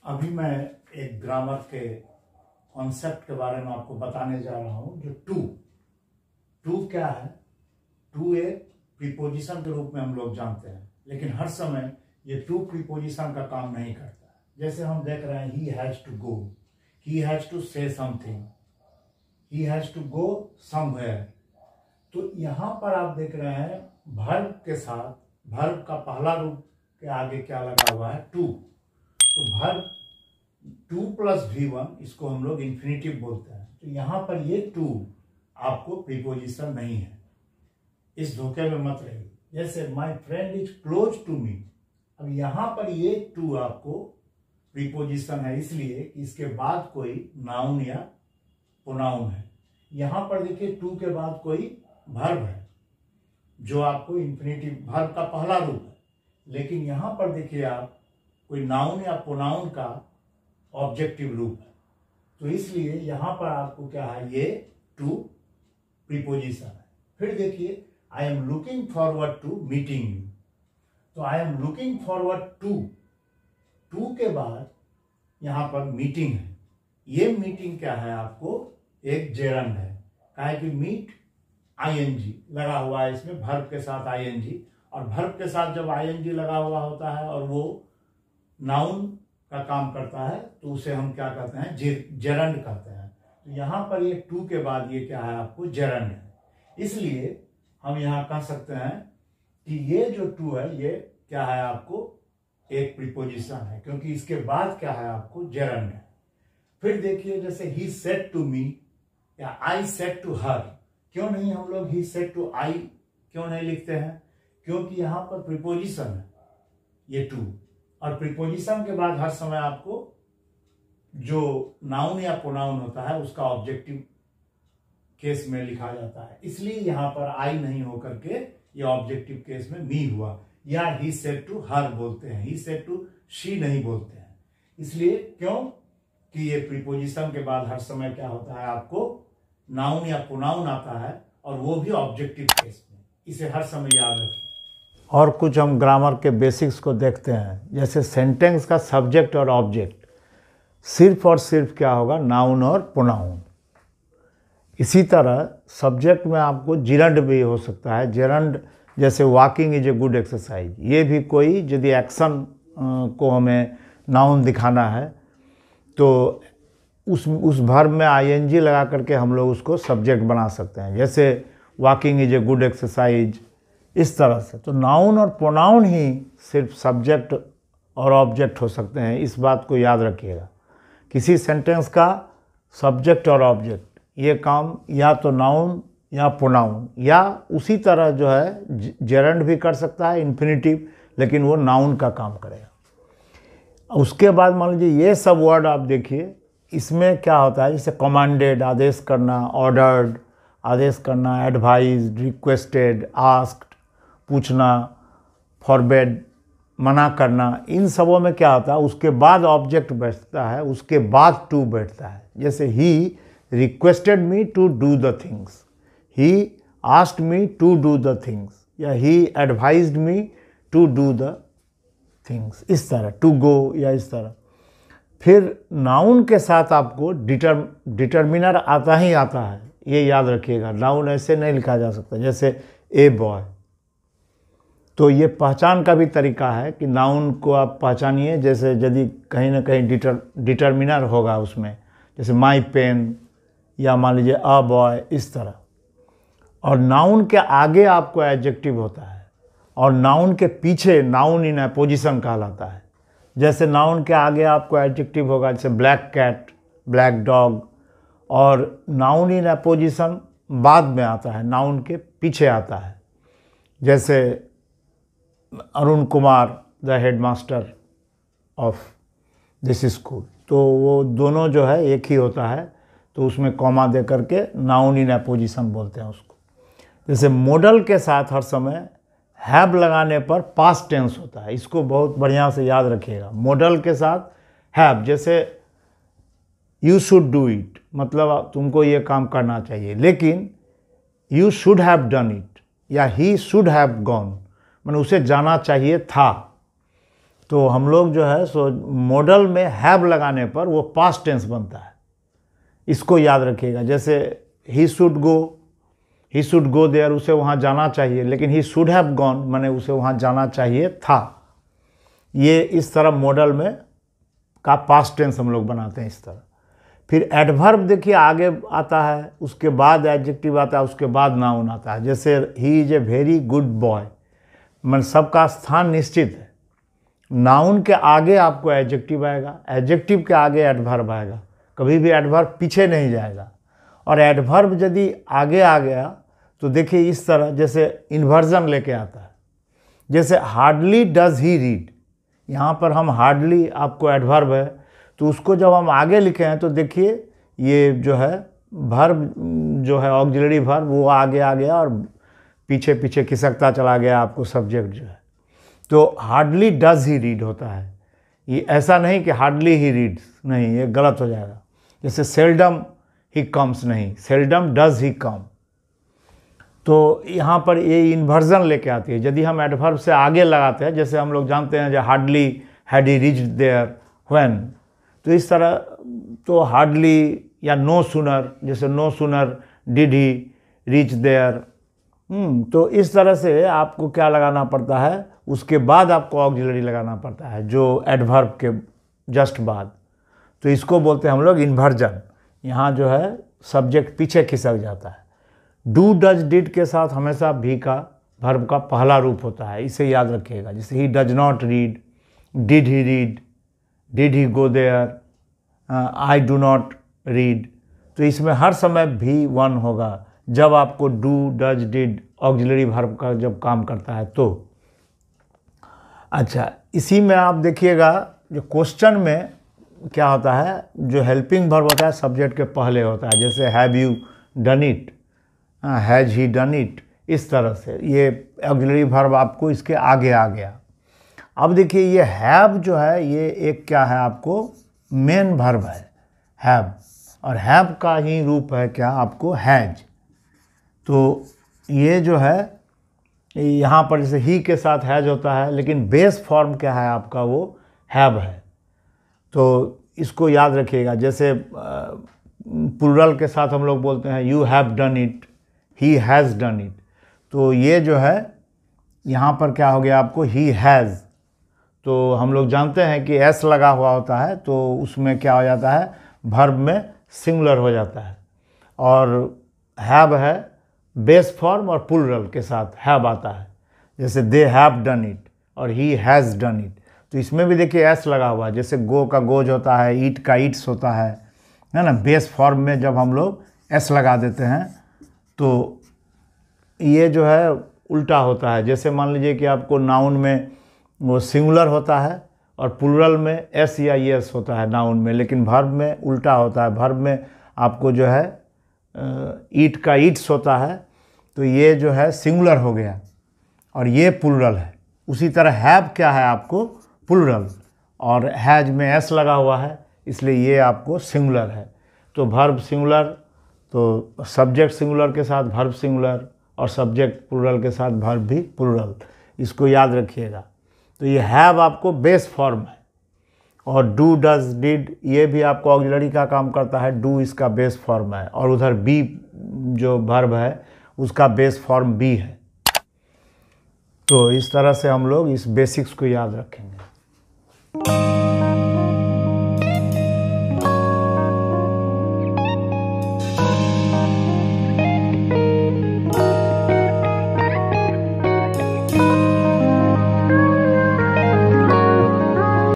अभी मैं एक ग्रामर के कॉन्सेप्ट के बारे में आपको बताने जा रहा हूं। जो टू क्या है? टू एक प्रीपोजिशन के रूप में हम लोग जानते हैं, लेकिन हर समय ये टू प्रीपोजिशन का काम नहीं करता है। जैसे हम देख रहे हैं he has to go, he has to say something, he has to go somewhere. तो यहां पर आप देख रहे हैं वर्ब के साथ वर्ब का पहला रूप के आगे क्या लगा हुआ है? टू। तो वर्ब 2 + V1 इसको हम लोग इंफिनिटिव बोलते हैं। तो यहां पर ये टू आपको प्रीपोजिशन नहीं है, इस धोखे में मत रहिए। जैसे my friend is close to me, अब यहां पर ये टू आपको प्रीपोजिशन है, इसलिए इसके बाद कोई नाउन या प्रोनाउन है। यहां पर देखिए टू के बाद कोई वर्ब है जो आपको इंफिनिटिव वर्ब का पहला रूप है, लेकिन यहां पर देखिए आप कोई नाउन या प्रोनाउन का ऑब्जेक्टिव रूप है। तो इसलिए यहां पर आपको क्या है? ये टू प्रीपोजिशन है। फिर देखिए I am looking forward to meeting you. तो I am looking forward to के बाद यहां पर मीटिंग है। ये मीटिंग क्या है? आपको एक जेरंड है, क्या है कि मीट आईएनजी लगा हुआ है इसमें, वर्ब के साथ आईएनजी। और वर्ब के साथ जब आईएनजी लगा हुआ होता है और वो नाउन का काम करता है तो उसे हम क्या कहते हैं? जेरंड कहते हैं। तो यहां पर ये टू के बाद ये क्या है? आपको जेरंड है। इसलिए हम यहां कह सकते हैं कि ये जो टू है ये क्या है? आपको एक प्रीपोजिशन है, क्योंकि इसके बाद क्या है? आपको जेरंड है। फिर देखिए जैसे ही सेड टू मी या आई सेड टू हर, क्यों नहीं हम लोग ही सेड टू आई क्यों नहीं लिखते हैं? क्योंकि यहां पर प्रीपोजिशन है ये टू, और प्रीपोजिशन के बाद हर समय आपको जो नाउन या प्रोनाउन होता है उसका ऑब्जेक्टिव केस में लिखा जाता है। इसलिए यहां पर आई नहीं होकर के ये ऑब्जेक्टिव केस में मी हुआ। या ही सेड टू हर बोलते हैं, ही सेड टू शी नहीं बोलते हैं। इसलिए क्यों कि ये प्रीपोजिशन के बाद हर समय क्या होता है? आपको नाउन या प्रोनाउन आता है, और वो भी ऑब्जेक्टिव केस में। इसे हर समय याद रखिए। और कुछ हम ग्रामर के बेसिक्स को देखते हैं। जैसे सेंटेंस का सब्जेक्ट और ऑब्जेक्ट सिर्फ और सिर्फ क्या होगा? नाउन और प्रोनाउन। इसी तरह सब्जेक्ट में आपको जिरंड भी हो सकता है। जिरंड जैसे walking is a good exercise, ये भी कोई यदि एक्शन को हमें नाउन दिखाना है तो उस वर्ब में आईएनजी लगा करके हम लोग उसको सब्जेक्ट बना सकते हैं। जैसे walking is a good exercise, इस तरह से। तो नाउन और प्रोनाउन ही सिर्फ सब्जेक्ट और ऑब्जेक्ट हो सकते हैं, इस बात को याद रखिएगा। किसी सेंटेंस का सब्जेक्ट और ऑब्जेक्ट ये काम या तो नाउन या प्रोनाउन, या उसी तरह जो है जेरंड भी कर सकता है इन्फिनिटिव, लेकिन वो नाउन का काम करेगा। उसके बाद मान लीजिए ये सब वर्ड आप देखिए, इसमें क्या होता है? जैसे कमांडेड आदेश करना, ऑर्डर्ड आदेश करना, एडवाइज्ड, रिक्वेस्टेड, आस्क्ड पूछना, फॉरबेड मना करना, इन सबों में क्या होता है? उसके बाद ऑब्जेक्ट बैठता है, उसके बाद टू बैठता है। जैसे he requested me to do the things, he asked me to do the things, या he advised me to do the things, इस तरह टू गो या इस तरह। फिर नाउन के साथ आपको डिटर्मिनर आता ही आता है, ये याद रखिएगा। नाउन ऐसे नहीं लिखा जा सकता। जैसे ए बॉय, तो ये पहचान का भी तरीका है कि नाउन को आप पहचानिए। जैसे यदि कहीं ना कहीं डिटर्मिनर होगा उसमें, जैसे माई पेन या मान लीजिए अ बॉय, इस तरह। और नाउन के आगे आपको एडजेक्टिव होता है, और नाउन के पीछे नाउन इन अपोजिशन कहलाता है। जैसे नाउन के आगे आपको एडजेक्टिव होगा, जैसे ब्लैक कैट, ब्लैक डॉग, और नाउन इन अपोजिशन बाद में आता है, नाउन के पीछे आता है। जैसे Arun Kumar the headmaster of this school, तो वो दोनों जो है एक ही होता है, तो उसमें कॉमा दे करके नाउन इन अपोजिशन बोलते हैं उसको। जैसे मॉडल के साथ हर समय हैव लगाने पर पास्ट टेंस होता है, इसको बहुत बढ़िया से याद रखिएगा। मॉडल के साथ हैव, जैसे यू शुड डू इट, मतलब तुमको ये काम करना चाहिए, लेकिन you should have done it या ही शुड हैव गॉन, मैंने उसे जाना चाहिए था। तो हम लोग जो है सो मॉडल में हैव लगाने पर वो पास्ट टेंस बनता है, इसको याद रखिएगा। जैसे ही शुड गो देयर, उसे वहाँ जाना चाहिए, लेकिन ही शुड हैव गॉन माने उसे वहाँ जाना चाहिए था। ये इस तरह मॉडल में का पास्ट टेंस हम लोग बनाते हैं इस तरह। फिर एडवर्ब देखिए आगे आता है, उसके बाद एडजेक्टिव आता है, उसके बाद नाउन आता है। जैसे he is a very good boy, मन सबका स्थान निश्चित है। नाउन के आगे आपको एडजेक्टिव आएगा, एडजेक्टिव के आगे एडवर्ब आएगा, कभी भी एडवर्ब पीछे नहीं जाएगा। और एडवर्ब यदि आगे आ गया तो देखिए इस तरह, जैसे इन्वर्जन लेके आता है। जैसे हार्डली डज ही रीड, यहाँ पर हम हार्डली आपको एडवर्ब है, तो उसको जब हम आगे लिखे हैं तो देखिए ये जो है वर्ब जो है ऑक्सिलरी वर्ब वो आगे आ गया और पीछे पीछे खिसकता चला गया आपको सब्जेक्ट जो है। तो हार्डली डज ही रीड होता है, ये ऐसा नहीं कि हार्डली ही रीड्स, नहीं, ये गलत हो जाएगा। जैसे सेल्डम ही कम्स, नहीं, सेल्डम डज ही कम। तो यहाँ पर ये इन्वर्जन लेके आती है। यदि हम एडवर्ब से आगे लगाते हैं, जैसे हम लोग जानते हैं जो hardly had he reached there when, तो इस तरह तो हार्डली या नो सूनर, जैसे no sooner did he reach there. तो इस तरह से आपको क्या लगाना पड़ता है, उसके बाद आपको ऑक्सिलरी लगाना पड़ता है जो एडवर्ब के जस्ट बाद। तो इसको बोलते हैं हम लोग इन्वर्जन। यहाँ जो है सब्जेक्ट पीछे खिसक जाता है। डू डज डिड के साथ हमेशा भी का वर्ब का पहला रूप होता है, इसे याद रखिएगा। जैसे he does not read, did he read, did he go there, I do not read. तो इसमें हर समय भी वन होगा जब आपको do does did auxiliary verb का जब काम करता है तो। अच्छा, इसी में आप देखिएगा जो क्वेश्चन में क्या होता है, जो हेल्पिंग वर्ब होता है सब्जेक्ट के पहले होता है। जैसे have you done it, has he done it, इस तरह से ये ऑक्सिलरी वर्ब आपको इसके आगे आ गया। अब देखिए ये हैव जो है ये एक क्या है आपको मेन वर्ब है हैव, और हैव का ही रूप है क्या आपको हैज। तो ये जो है यहाँ पर जैसे ही के साथ हैज होता है, लेकिन बेस फॉर्म क्या है आपका वो हैव है। तो इसको याद रखिएगा। जैसे प्लूरल के साथ हम लोग बोलते हैं you have done it, he has done it. तो ये जो है यहाँ पर क्या हो गया आपको ही हैज़। तो हम लोग जानते हैं कि एस लगा हुआ होता है तो उसमें क्या हो जाता है वर्ब में सिंगुलर हो जाता है। और हैव है बेस फॉर्म और प्लूरल के साथ हैव आता है। जैसे दे हैव डन इट और ही हैज़ डन इट। तो इसमें भी देखिए एस लगा हुआ है। जैसे गो का गोज होता है, ईट का ईट्स होता है ना। बेस फॉर्म में जब हम लोग एस लगा देते हैं तो ये जो है उल्टा होता है। जैसे मान लीजिए कि आपको नाउन में वो सिंगुलर होता है और प्लूरल में एस या एस होता है नाउन में, लेकिन वर्ब में उल्टा होता है। वर्ब में आपको जो है ईट का ईट्स होता है, तो ये जो है सिंगुलर हो गया और ये प्लूरल है। उसी तरह हैव क्या है आपको प्लूरल, और हैज में एस लगा हुआ है इसलिए ये आपको सिंगुलर है। तो वर्ब सिंगुलर, तो सब्जेक्ट सिंगुलर के साथ वर्ब सिंगुलर, और सब्जेक्ट प्लूरल के साथ वर्ब भी प्लूरल, इसको याद रखिएगा। तो ये हैव आपको बेस फॉर्म है, और डू डज डिड ये भी आपको ऑक्सिलरी का काम करता है। डू इसका बेस फॉर्म है, और उधर बी जो वर्ब है उसका बेस फॉर्म बी है। तो इस तरह से हम लोग इस बेसिक्स को याद रखेंगे।